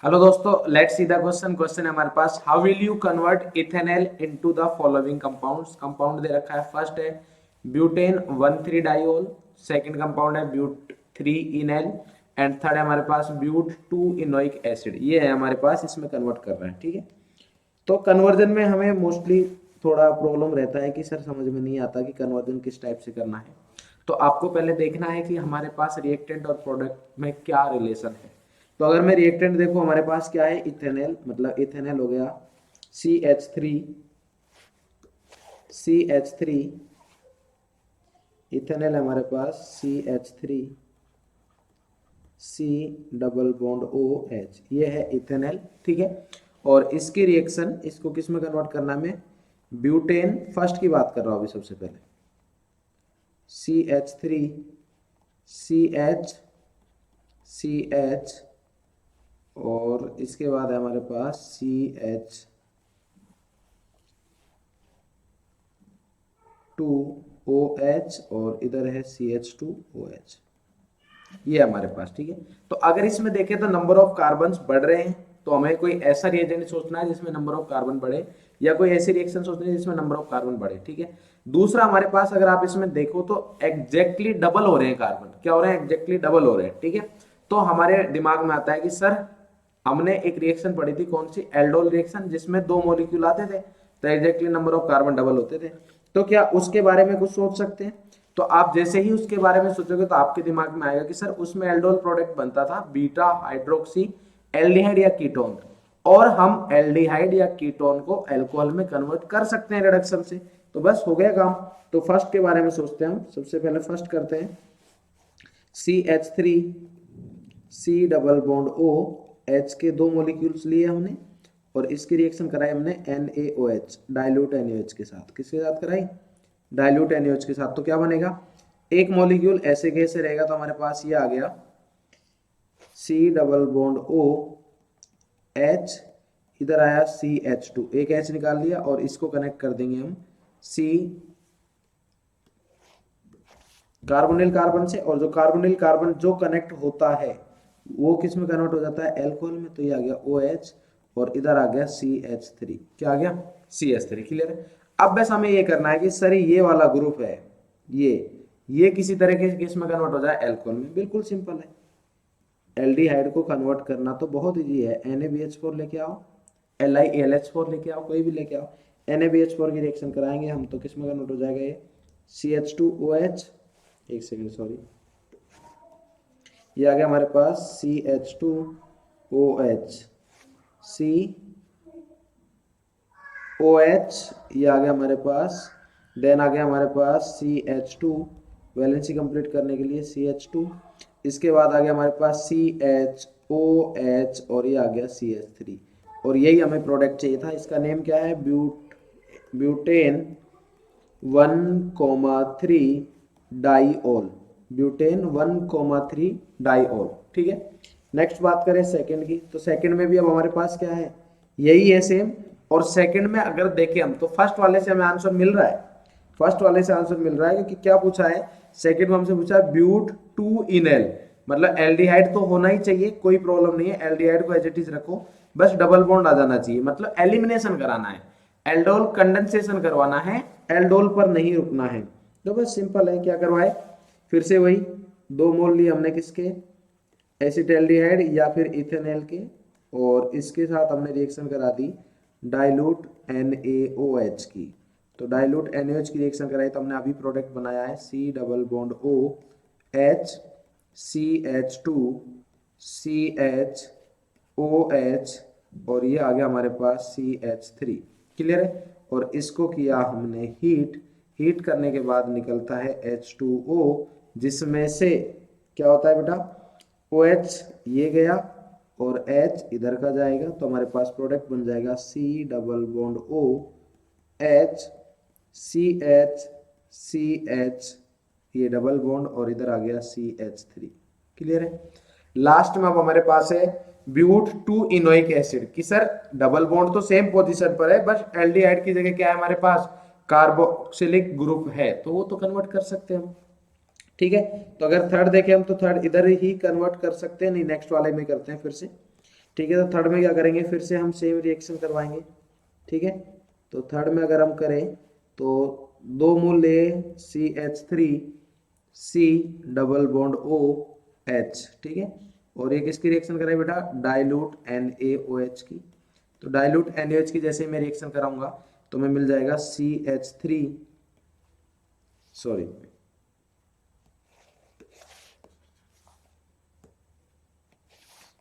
Hello दोस्तों, let's see the question. Question है हमारे पास, how will you convert ethanol into the following compounds. Compound दे रखा है, फर्स्ट है ब्यूटेन 1,3 डाइओल, सेकंड कंपाउंड है ब्यूट 3 इनएल एंड थर्ड है हमारे पास ब्यूट 2 इनोइक एसिड। ये है हमारे पास, इसमें कन्वर्ट कर रहा है। ठीक है, तो कन्वर्जन में हमें मोस्टली थोड़ा प्रॉब्लम रहता है कि सर समझ में नहीं आता कि कन्वर्जन किस टाइप से करना है। तो आपको पहले देखना है कि हमारे पास रिएक्टेंट और प्रोडक्ट में क्या रिलेशन है। तो अगर मैं रिएक्टेंट देखो, हमारे पास क्या है, इथेनॉल, मतलब इथेनॉल हो गया CH3 इथेनॉल है हमारे पास CH3 C double bond OH, ये है इथेनॉल। ठीक है, और इसकी रिएक्शन इसको किस में कन्वर्ट करना है, मैं ब्यूटेन फर्स्ट की बात कर रहा हूं अभी। सबसे पहले CH3 CH और इसके बाद है हमारे पास CH2OH और इधर है CH2OH, ये है हमारे पास। ठीक है, तो अगर इसमें देखें तो नंबर ऑफ कार्बन बढ़ रहे हैं, तो हमें कोई ऐसा रिएजेंट सोचना है जिसमें नंबर ऑफ कार्बन बढ़े, या कोई ऐसी रिएक्शन सोचनी है जिसमें नंबर ऑफ कार्बन बढ़े। ठीक है, दूसरा हमारे पास अगर आप इसमें देखो तो एग्जैक्टली डबल हो रहे हैं कार्बन। क्या हो रहे हैं? एग्जैक्टली डबल हो रहे हैं। ठीक है, तो हमारे दिमाग में आता है कि सर हमने एक रिएक्शन पढ़ी थी, कौन सी, एल्डोल रिएक्शन, जिसमें 2 मॉलिक्यूल आते थे तो exactly number of carbon double होते थे। तो क्या उसके बारे में कुछ सोच सकते हैं? तो आप जैसे ही उसके बारे में सोचोगे तो आपके दिमाग में आएगा कि सर उसमें एल्डोल प्रोडक्ट बनता था बीटा हाइड्रोक्सी एल्डिहाइड या कीटोन, और हम एल्डिहाइड या कीटोन को अल्कोहल में कन्वर्ट कर सकते हैं रिडक्शन से। तो बस हो गया काम। तो फर्स्ट के बारे में सोचते हैं हम। सबसे पहले फर्स्ट करते हैं CH3 C double bond OH के 2 मॉलिक्यूल्स लिए हमने, और इसकी रिएक्शन कराई हमने NaOH डाइल्यूट NaOH के साथ। किसके साथ कराई? डाइल्यूट NaOH के साथ। तो क्या बनेगा, एक मॉलिक्यूल ऐसे कैसे रहेगा, तो हमारे पास ये आ गया C डबल बॉन्ड OH, इधर आया CH2, एक H निकाल लिया और इसको कनेक्ट कर देंगे हम C कार्बोनिल कार्बन से, और जो कार्बोनिल कार्बन जो कनेक्ट होता है वो किस में कन्वर्ट हो जाता है, एल्कोहल में। तो ये आ गया OH और इधर आ गया CH3। क्या आ गया? CH3। क्लियर है? अब बस हमें ये करना है कि सर ये वाला ग्रुप है, ये किसी तरह के किस में कन्वर्ट हो जाए, एल्कोहल में। बिल्कुल सिंपल है, एल्डिहाइड को कन्वर्ट करना तो बहुत इजी है। NaBH4 लेके आओ, LiAlH4 लेके आओ, कोई भी लेके आओ, NaBH4 की रिएक्शन कराएंगे हम तो किस में कन्वर्ट हो जाएगा, ये CH2OH, एक सेकेंड सॉरी, ये आ गया हमारे पास CH2OH COH, ये आ गया हमारे पास। देन आ गया हमारे पास CH2, वैलेंसी कंप्लीट करने के लिए CH2। इसके बाद आ गया हमारे पास CHOH और ये आ गया CH3, और यही हमें प्रोडक्ट चाहिए था। इसका नेम क्या है, ब्यूटेन 1,3 डाइऑल, ब्यूटेन 1,3 डाइऑल। ठीक है, नेक्स्ट बात करें सेकंड की, तो सेकंड में भी अब हमारे पास क्या है, यही है सेम। और सेकंड में अगर देखें हम तो फर्स्ट वाले से हमें आंसर मिल रहा है, फर्स्ट वाले से आंसर मिल रहा है, क्योंकि क्या पूछा है सेकंड में, हमसे पूछा है ब्यूट 2 इनएल, मतलब एल्डिहाइड तो होना ही चाहिए, कोई प्रॉब्लम नहीं है, एल्डिहाइड को एज इट इज रखो, बस डबल बॉन्ड आ जाना चाहिए, मतलब एलिमिनेशन कराना है, एल्डोल कंडेंसेशन करवाना है, एल्डोल पर नहीं रुकना है। तो बस सिंपल है, क्या करवाए, फिर से वही 2 मोल लिए हमने किसके, एसिटाल्डिहाइड या फिर इथेनॉल के, और इसके साथ हमने रिएक्शन करा दी डाइल्यूट NaOH की। तो डाइल्यूट NaOH की रिएक्शन कराई तो हमने अभी प्रोडक्ट बनाया है C double bond OH CH2 CHOH, और ये आ गया हमारे पास CH3। क्लियर है? और इसको किया हमने हीट करने के बाद निकलता है H2O, जिसमें से क्या होता है बेटा, OH ये गया और H इधर का जाएगा, तो हमारे पास प्रोडक्ट बन जाएगा C double bond OH CH ये डबल बॉन्ड, और इधर आ गया CH3। क्लियर है? लास्ट में अब हमारे पास है ब्यूट 2 इनोइक एसिड की। सर डबल बॉन्ड तो सेम पोजीशन पर है, बस एल्डिहाइड की जगह क्या है हमारे पास, कार्बोक्सिलिक ग्रुप है, तो वो तो कन्वर्ट कर सकते हैं हम। ठीक है, तो अगर थर्ड देखें हम तो थर्ड इधर ही कन्वर्ट कर सकते हैं, नहीं नेक्स्ट वाले में करते हैं फिर से। ठीक है। तो थर्ड में क्या करेंगे, फिर से हम सेम रिएक्शन करवाएंगे। ठीक है, तो थर्ड में अगर हम करें तो दो मूल्य CH3 C double bond OH, ठीक है, और ये किसकी रिएक्शन करें बेटा, डाइल्यूट NaOH की। तो डाइल्यूट NaOH की जैसे मैं रिएक्शन कराऊंगा तो मैं मिल जाएगा CH3 sorry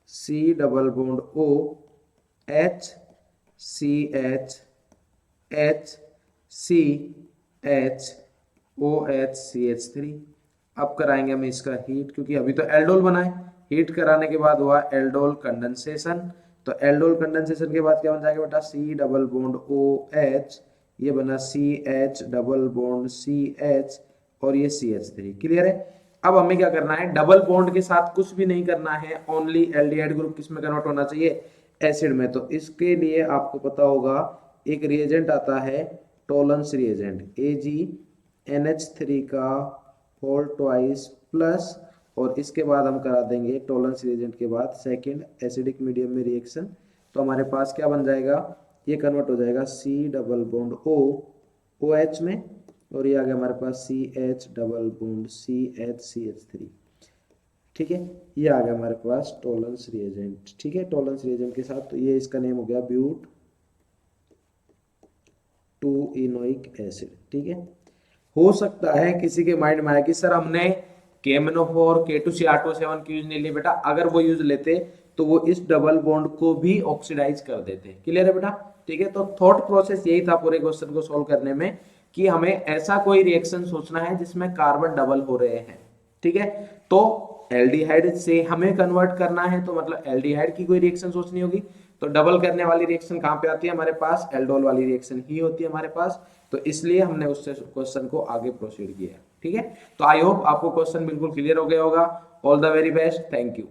C double bond OH CH H C H OH CH3। अब कराएंगे हम इसका हीट, क्योंकि अभी तो एल्डोल बना है। हीट कराने के बाद हुआ एल्डोल कंडेंसेशन। तो एल्डोल कंडेंसेशन के बाद क्या बन जाएगा बेटा, C डबल बॉन्ड OH, ये बना CH डबल बॉन्ड CH और ये CH3। क्लियर है। अब हमें क्या करना है, डबल बॉन्ड के साथ कुछ भी नहीं करना है, ओनली एल्डिहाइड ग्रुप किस में कन्वर्ट होना चाहिए, एसिड में। तो इसके लिए आपको पता होगा एक रिएजेंट आता है टोलेंस रिएजेंट, AgNH3 का होल ट्वाइस प्लस, और इसके बाद हम करा देंगे टोलेंस रिएजेंट के बाद सेकंड एसिडिक मीडियम में रिएक्शन। तो हमारे पास क्या बन जाएगा, ये कन्वर्ट हो जाएगा C डबल बॉन्ड OH में, और ये आ गया हमारे पास CH डबल बॉन्ड CH3। ठीक है, ये आ गया हमारे पास टोलेंस रिएजेंट। ठीक है, टोलेंस रिएजेंट के साथ, तो ये इसका नेम हो गया ब्यूट 2 इनोइक एसिड। ठीक है, हो सकता है किसी के माइंड में आए कि सर हमने KMnO4 K2CR2O7 की यूज नहीं लिया बेटा, अगर वो यूज लेते तो वो इस डबल बॉन्ड को भी ऑक्सीडाइज कर देते। क्लियर है बेटा। ठीक है, तो थॉट प्रोसेस यही था पूरे क्वेश्चन को सोल्व करने में, कि हमें ऐसा कोई रिएक्शन सोचना है जिसमें कार्बन डबल हो रहे हैं। ठीक है, तो एल्डिहाइड से हमें कन्वर्ट करना है, तो मतलब एल्डिहाइड की कोई रिएक्शन सोचनी होगी। तो डबल करने वाली रिएक्शन कहां पे आती है हमारे पास, एल्डोल वाली रिएक्शन ही होती है हमारे पास। तो इसलिए हमने उससे क्वेश्चन को आगे प्रोसीड किया। ठीक है, तो आई होप आपको क्वेश्चन बिल्कुल क्लियर हो गया होगा। All the very best, thank you.